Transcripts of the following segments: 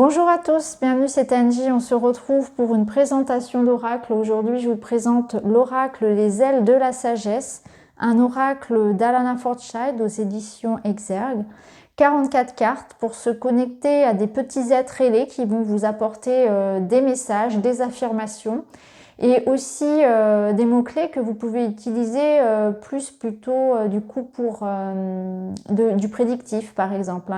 Bonjour à tous, bienvenue, c'est Angie. On se retrouve pour une présentation d'oracle. Aujourd'hui, je vous présente l'oracle Les ailes de la sagesse, un oracle d'Alana Forsyth aux éditions Exergue. 44 cartes pour se connecter à des petits êtres ailés qui vont vous apporter des messages, des affirmations et aussi des mots-clés que vous pouvez utiliser plutôt du coup pour du prédictif par exemple.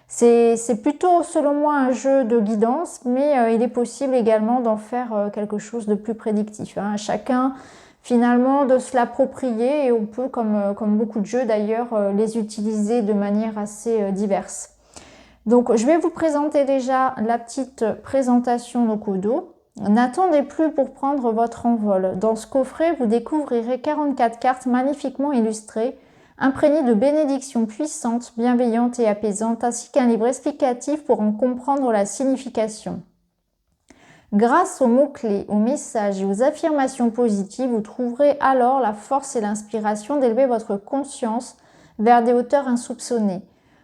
C'est plutôt selon moi un jeu de guidance, mais il est possible également d'en faire quelque chose de plus prédictif. Chacun finalement de se l'approprier et on peut, comme beaucoup de jeux d'ailleurs, les utiliser de manière assez diverse. Donc je vais vous présenter déjà la petite présentation donc au dos. N'attendez plus pour prendre votre envol. Dans ce coffret, vous découvrirez 44 cartes magnifiquement illustrées, imprégnées de bénédictions puissantes, bienveillantes et apaisantes, ainsi qu'un livre explicatif pour en comprendre la signification. Grâce aux mots-clés, aux messages et aux affirmations positives, vous trouverez alors la force et l'inspiration d'élever votre conscience vers des hauteurs insoupçonnées.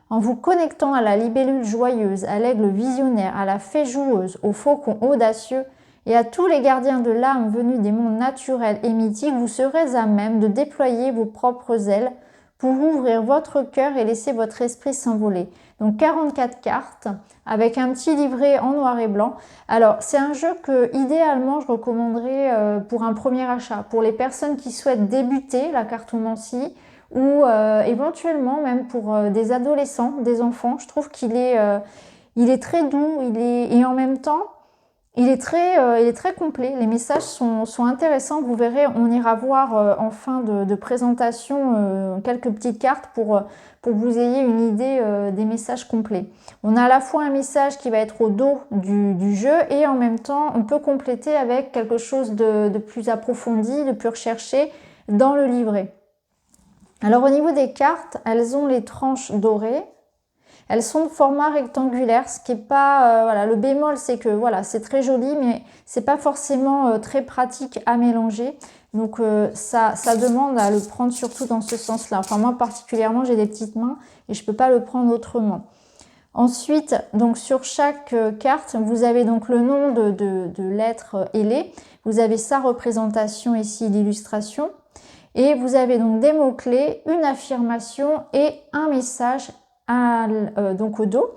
En vous connectant à la libellule joyeuse, à l'aigle visionnaire, à la fée joueuse, au faucon audacieux et à tous les gardiens de l'âme venus des mondes naturels et mythiques, vous serez à même de déployer vos propres ailes pour ouvrir votre cœur et laisser votre esprit s'envoler. Donc 44 cartes avec un petit livret en noir et blanc. Alors c'est un jeu que idéalement je recommanderais pour un premier achat. Pour les personnes qui souhaitent débuter la cartomancie ou éventuellement même pour des adolescents, des enfants. Je trouve qu'il est très doux et en même temps il est très complet. Les messages sont intéressants. Vous verrez, on ira voir en fin de présentation quelques petites cartes pour que vous ayez une idée des messages complets. On a à la fois un message qui va être au dos du jeu et en même temps, on peut compléter avec quelque chose de plus approfondi, de plus recherché dans le livret. Alors au niveau des cartes, elles ont les tranches dorées. Elles sont de format rectangulaire, ce qui est pas voilà, le bémol c'est que voilà, c'est très joli mais c'est pas forcément très pratique à mélanger. Donc ça demande à le prendre surtout dans ce sens-là. Enfin moi particulièrement, j'ai des petites mains et je peux pas le prendre autrement. Ensuite, donc sur chaque carte, vous avez donc le nom de l'être ailé. Vous avez sa représentation ici, l'illustration. Et vous avez donc des mots-clés, une affirmation et un message donc au dos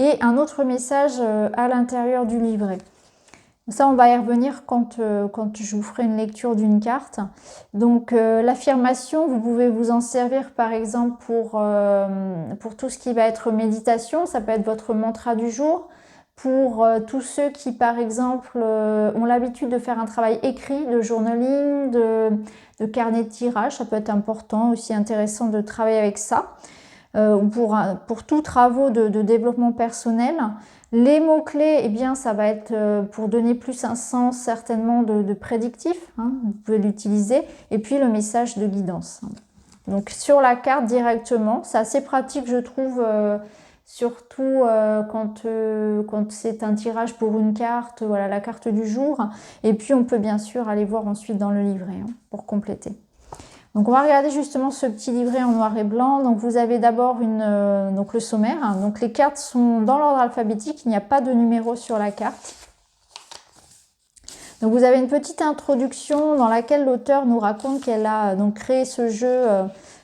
et un autre message à l'intérieur du livret. Ça, on va y revenir quand je vous ferai une lecture d'une carte. Donc l'affirmation, vous pouvez vous en servir par exemple pour tout ce qui va être méditation. Ça peut être votre mantra du jour. Pour tous ceux qui, par exemple, ont l'habitude de faire un travail écrit, de journaling, de carnet de tirage, ça peut être important, aussi intéressant de travailler avec ça. Pour tous travaux de développement personnel. Les mots-clés, eh bien, ça va être pour donner plus un sens certainement de prédictif, vous pouvez l'utiliser. Et puis le message de guidance. Donc sur la carte directement, c'est assez pratique je trouve. Surtout quand c'est un tirage pour une carte, voilà la carte du jour. Et puis on peut bien sûr aller voir ensuite dans le livret pour compléter. Donc on va regarder justement ce petit livret en noir et blanc. Donc vous avez d'abord donc le sommaire. Donc les cartes sont dans l'ordre alphabétique, il n'y a pas de numéro sur la carte. Donc vous avez une petite introduction dans laquelle l'auteur nous raconte qu'elle a donc créé ce jeu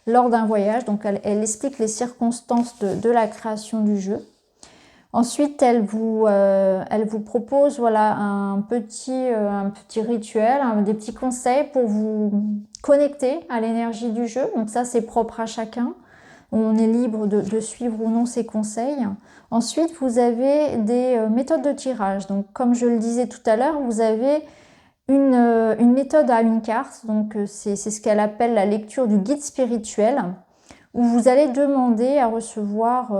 lors d'un voyage. Donc elle explique les circonstances de la création du jeu. Ensuite, elle vous propose voilà, un petit rituel, des petits conseils pour vous connecter à l'énergie du jeu. Donc ça, c'est propre à chacun. On est libre de suivre ou non ces conseils. Ensuite, vous avez des méthodes de tirage. Donc, comme je le disais tout à l'heure, vous avez une méthode à une carte. Donc, c'est ce qu'elle appelle la lecture du guide spirituel, où vous allez demander à recevoir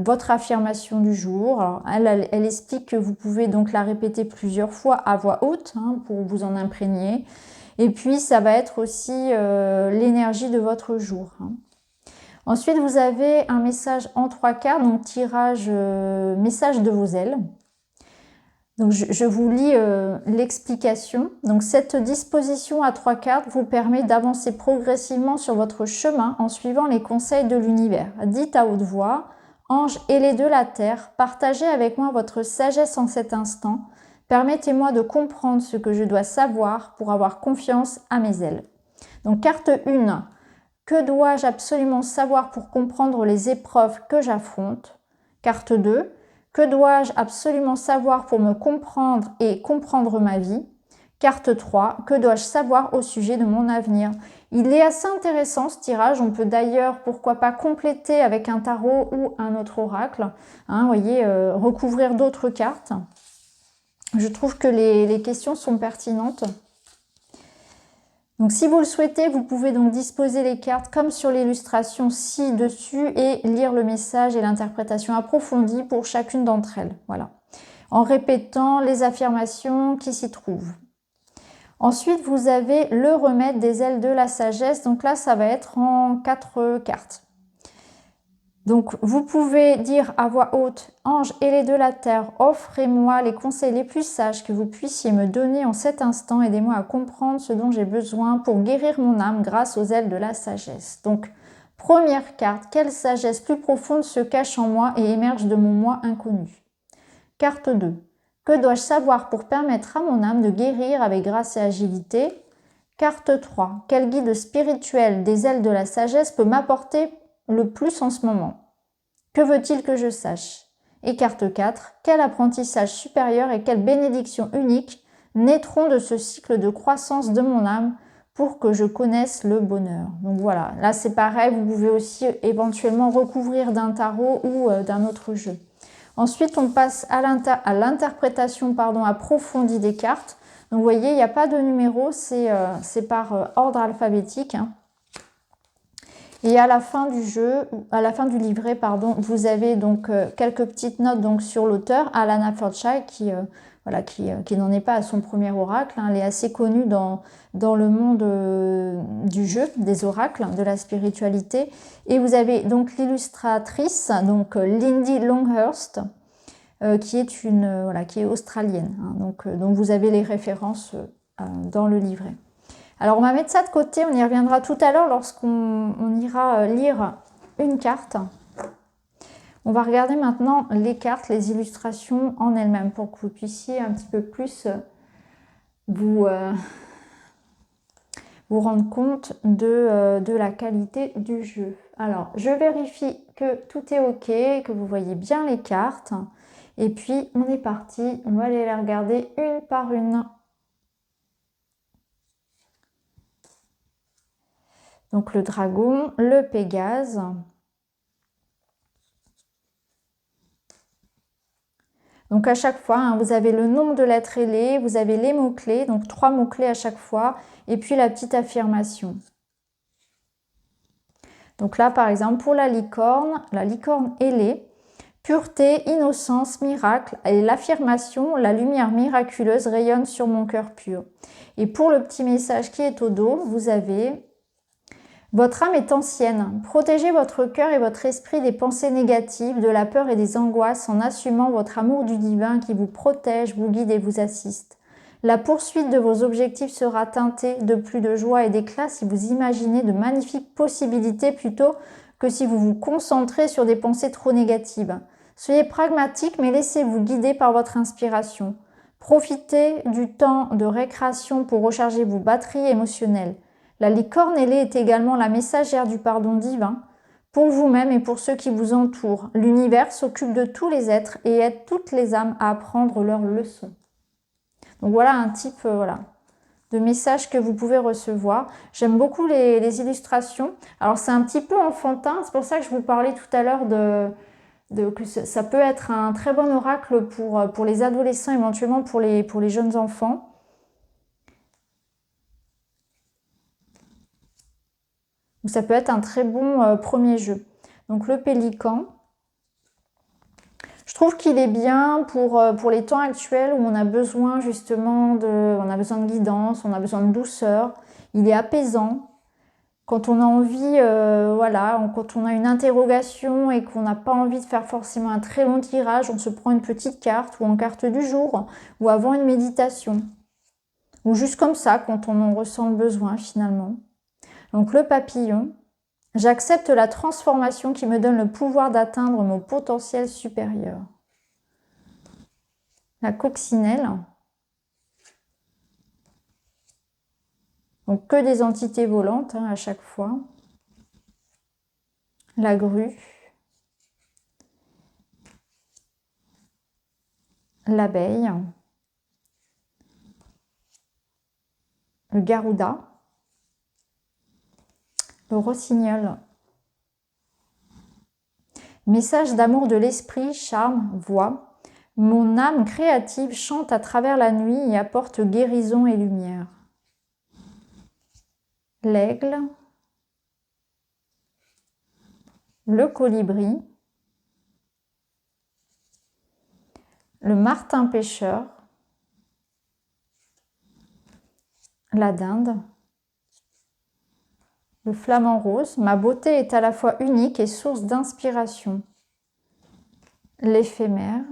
votre affirmation du jour. Alors, elle explique que vous pouvez donc la répéter plusieurs fois à voix haute pour vous en imprégner. Et puis, ça va être aussi l'énergie de votre jour. Ensuite, vous avez un message en 3 cartes, donc tirage message de vos ailes. Donc je vous lis l'explication. Donc cette disposition à 3 cartes vous permet d'avancer progressivement sur votre chemin en suivant les conseils de l'univers. Dites à haute voix: Anges ailés de la terre, partagez avec moi votre sagesse en cet instant. Permettez-moi de comprendre ce que je dois savoir pour avoir confiance à mes ailes. Donc carte 1, que dois-je absolument savoir pour comprendre les épreuves que j'affronte? Carte 2, que dois-je absolument savoir pour me comprendre et comprendre ma vie? Carte 3, que dois-je savoir au sujet de mon avenir? Il est assez intéressant ce tirage, on peut d'ailleurs, pourquoi pas, compléter avec un tarot ou un autre oracle, hein, voyez, recouvrir d'autres cartes. Je trouve que les questions sont pertinentes. Donc si vous le souhaitez, vous pouvez donc disposer les cartes comme sur l'illustration ci-dessus et lire le message et l'interprétation approfondie pour chacune d'entre elles. Voilà. En répétant les affirmations qui s'y trouvent. Ensuite, vous avez le remède des ailes de la sagesse. Donc là, ça va être en 4 cartes. Donc, vous pouvez dire à voix haute, « Anges ailés de la terre, offrez-moi les conseils les plus sages que vous puissiez me donner en cet instant. Aidez-moi à comprendre ce dont j'ai besoin pour guérir mon âme grâce aux ailes de la sagesse. » Donc, première carte, quelle sagesse plus profonde se cache en moi et émerge de mon moi inconnu? Carte 2. Que dois-je savoir pour permettre à mon âme de guérir avec grâce et agilité? Carte 3. Quel guide spirituel des ailes de la sagesse peut m'apporter le plus en ce moment? Que veut-il que je sache? Et carte 4. Quel apprentissage supérieur et quelle bénédiction unique naîtront de ce cycle de croissance de mon âme pour que je connaisse le bonheur? Donc voilà, là c'est pareil, vous pouvez aussi éventuellement recouvrir d'un tarot ou d'un autre jeu. Ensuite, on passe à l'interprétation approfondie des cartes. Donc, vous voyez, il n'y a pas de numéro, c'est par ordre alphabétique. Hein. Et à la fin du jeu, à la fin du livret, pardon, vous avez donc quelques petites notes donc, sur l'auteur, Alana Forsyth, qui n'en est pas à son premier oracle. Hein. Elle est assez connue dans le monde du jeu, des oracles, de la spiritualité. Et vous avez donc l'illustratrice, donc Lindy Longhurst, qui est australienne. Hein. Donc vous avez les références dans le livret. Alors on va mettre ça de côté, on y reviendra tout à l'heure lorsqu'on ira lire une carte. On va regarder maintenant les cartes, les illustrations en elles-mêmes pour que vous puissiez un petit peu plus vous rendre compte de la qualité du jeu. Alors, je vérifie que tout est OK, que vous voyez bien les cartes. Et puis, on est parti. On va aller les regarder une par une. Donc, le dragon, le Pégase. Donc à chaque fois, hein, vous avez le nombre de lettres ailées, vous avez les mots-clés, donc 3 mots-clés à chaque fois, et puis la petite affirmation. Donc là, par exemple, pour la licorne ailée, pureté, innocence, miracle, et l'affirmation, la lumière miraculeuse rayonne sur mon cœur pur. Et pour le petit message qui est au dos, vous avez... Votre âme est ancienne. Protégez votre cœur et votre esprit des pensées négatives, de la peur et des angoisses en assumant votre amour du divin qui vous protège, vous guide et vous assiste. La poursuite de vos objectifs sera teintée de plus de joie et d'éclat si vous imaginez de magnifiques possibilités plutôt que si vous vous concentrez sur des pensées trop négatives. Soyez pragmatique mais laissez-vous guider par votre inspiration. Profitez du temps de récréation pour recharger vos batteries émotionnelles. La licorne ailée est également la messagère du pardon divin pour vous-même et pour ceux qui vous entourent. L'univers s'occupe de tous les êtres et aide toutes les âmes à apprendre leurs leçons. Donc voilà un type de message que vous pouvez recevoir. J'aime beaucoup les illustrations. Alors c'est un petit peu enfantin, c'est pour ça que je vous parlais tout à l'heure que ça peut être un très bon oracle pour les adolescents, éventuellement pour les jeunes enfants. Ça peut être un très bon premier jeu. Donc le pélican, je trouve qu'il est bien pour les temps actuels où on a besoin justement on a besoin de guidance, on a besoin de douceur. Il est apaisant. Quand on a envie, quand on a une interrogation et qu'on n'a pas envie de faire forcément un très long tirage, on se prend une petite carte ou en carte du jour ou avant une méditation. Ou juste comme ça quand on en ressent le besoin finalement. Donc le papillon, J'accepte la transformation qui me donne le pouvoir d'atteindre mon potentiel supérieur. La coccinelle. Donc que des entités volantes à chaque fois. La grue. L'abeille. Le garouda. Le rossignol. Message d'amour de l'esprit, charme, voix. Mon âme créative chante à travers la nuit et apporte guérison et lumière. L'aigle. Le colibri. Le martin pêcheur. La dinde. Le flamant rose, ma beauté est à la fois unique et source d'inspiration. L'éphémère.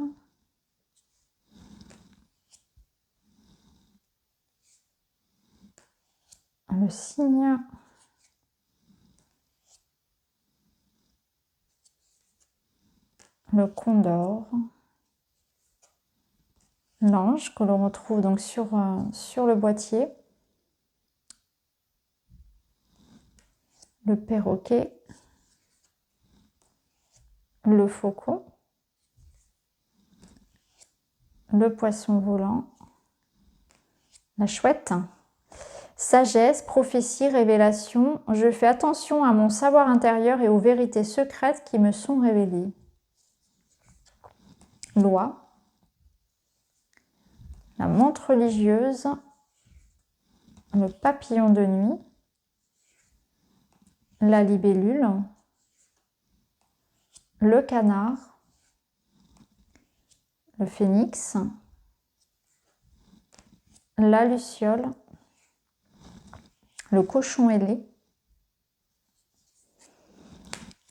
Le cygne. Le condor. L'ange que l'on retrouve donc sur le boîtier. Le perroquet, le faucon, le poisson volant, la chouette, sagesse, prophétie, révélation. Je fais attention à mon savoir intérieur et aux vérités secrètes qui me sont révélées. Loi, la montre religieuse, le papillon de nuit, la libellule, le canard, le phénix, la luciole, le cochon ailé,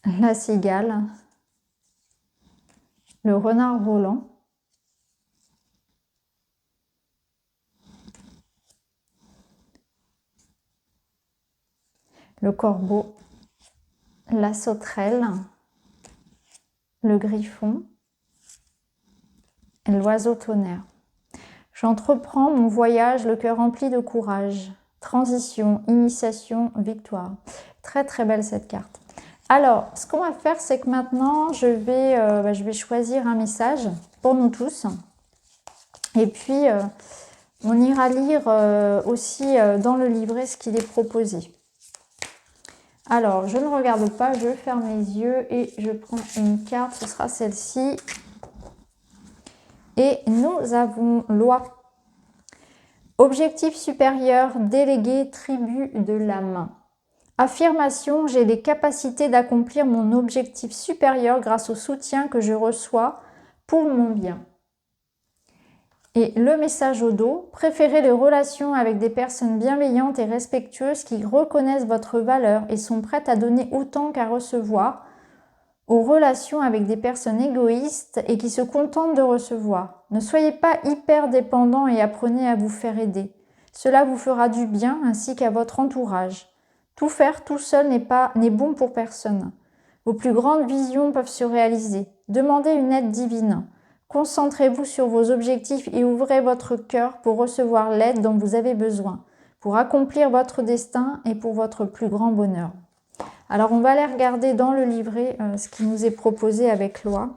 la cigale, le renard volant, le corbeau, la sauterelle, le griffon et l'oiseau tonnerre. J'entreprends mon voyage, le cœur rempli de courage. Transition, initiation, victoire. Très très belle cette carte. Alors, ce qu'on va faire, c'est que maintenant, je vais choisir un message pour nous tous. Et puis, on ira lire aussi dans le livret ce qu'il est proposé. Alors, je ne regarde pas, je ferme les yeux et je prends une carte, ce sera celle-ci. Et nous avons loi. Objectif supérieur, délégué, tribu de l'âme. Affirmation, j'ai les capacités d'accomplir mon objectif supérieur grâce au soutien que je reçois pour mon bien. Et le message au dos, préférez les relations avec des personnes bienveillantes et respectueuses qui reconnaissent votre valeur et sont prêtes à donner autant qu'à recevoir, aux relations avec des personnes égoïstes et qui se contentent de recevoir. Ne soyez pas hyper dépendants et apprenez à vous faire aider. Cela vous fera du bien ainsi qu'à votre entourage. Tout faire tout seul n'est bon pour personne. Vos plus grandes visions peuvent se réaliser. Demandez une aide divine. Concentrez-vous sur vos objectifs et ouvrez votre cœur pour recevoir l'aide dont vous avez besoin, pour accomplir votre destin et pour votre plus grand bonheur. Alors, on va aller regarder dans le livret ce qui nous est proposé avec loi.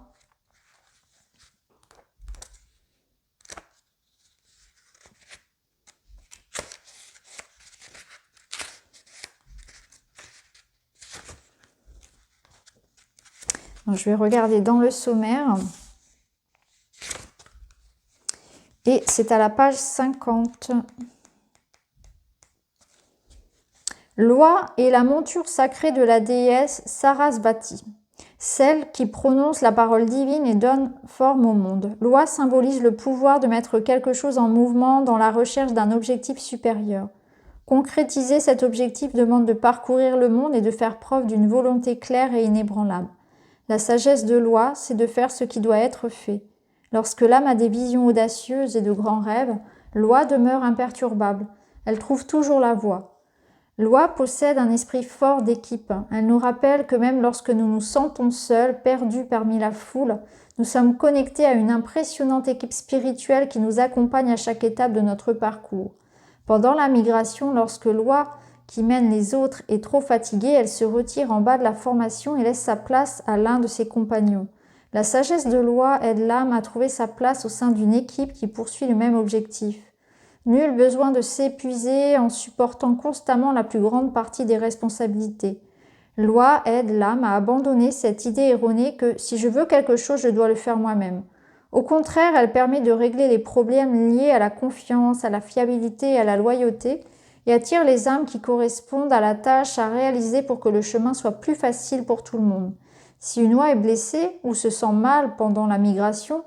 Donc, je vais regarder dans le sommaire. Et c'est à la page 50. Loi est la monture sacrée de la déesse Sarasvati, celle qui prononce la parole divine et donne forme au monde. Loi symbolise le pouvoir de mettre quelque chose en mouvement dans la recherche d'un objectif supérieur. Concrétiser cet objectif demande de parcourir le monde et de faire preuve d'une volonté claire et inébranlable. La sagesse de loi, c'est de faire ce qui doit être fait. Lorsque l'âme a des visions audacieuses et de grands rêves, loi demeure imperturbable. Elle trouve toujours la voie. Loi possède un esprit fort d'équipe. Elle nous rappelle que même lorsque nous nous sentons seuls, perdus parmi la foule, nous sommes connectés à une impressionnante équipe spirituelle qui nous accompagne à chaque étape de notre parcours. Pendant la migration, lorsque Loi, qui mène les autres, est trop fatiguée, elle se retire en bas de la formation et laisse sa place à l'un de ses compagnons. La sagesse de Loi aide l'âme à trouver sa place au sein d'une équipe qui poursuit le même objectif. Nul besoin de s'épuiser en supportant constamment la plus grande partie des responsabilités. Loi aide l'âme à abandonner cette idée erronée que si je veux quelque chose, je dois le faire moi-même. Au contraire, elle permet de régler les problèmes liés à la confiance, à la fiabilité et à la loyauté et attire les âmes qui correspondent à la tâche à réaliser pour que le chemin soit plus facile pour tout le monde. Si une oie est blessée ou se sent mal pendant la migration,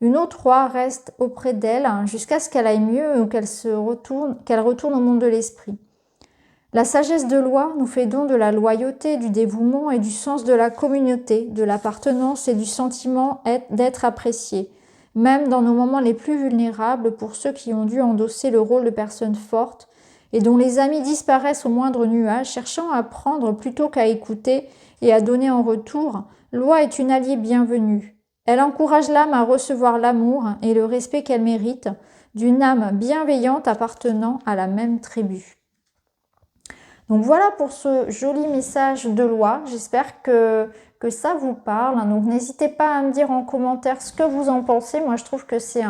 une autre oie reste auprès d'elle jusqu'à ce qu'elle aille mieux ou qu'elle retourne au monde de l'esprit. La sagesse de Loi nous fait don de la loyauté, du dévouement et du sens de la communauté, de l'appartenance et du sentiment d'être apprécié, même dans nos moments les plus vulnérables pour ceux qui ont dû endosser le rôle de personnes fortes et dont les amis disparaissent au moindre nuage, cherchant à prendre plutôt qu'à écouter et à donner en retour. Loi est une alliée bienvenue. Elle encourage l'âme à recevoir l'amour et le respect qu'elle mérite d'une âme bienveillante appartenant à la même tribu. Donc voilà pour ce joli message de Loi. J'espère que ça vous parle. Donc n'hésitez pas à me dire en commentaire ce que vous en pensez. Moi je trouve que c'est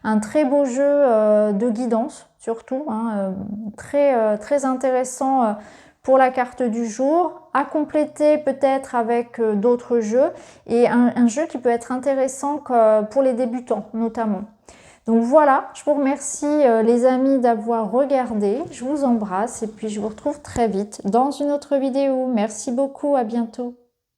un très beau jeu de guidance surtout, très intéressant pour la carte du jour, à compléter peut-être avec d'autres jeux et un jeu qui peut être intéressant pour les débutants notamment. Donc voilà, je vous remercie les amis d'avoir regardé, je vous embrasse et puis je vous retrouve très vite dans une autre vidéo. Merci beaucoup, à bientôt.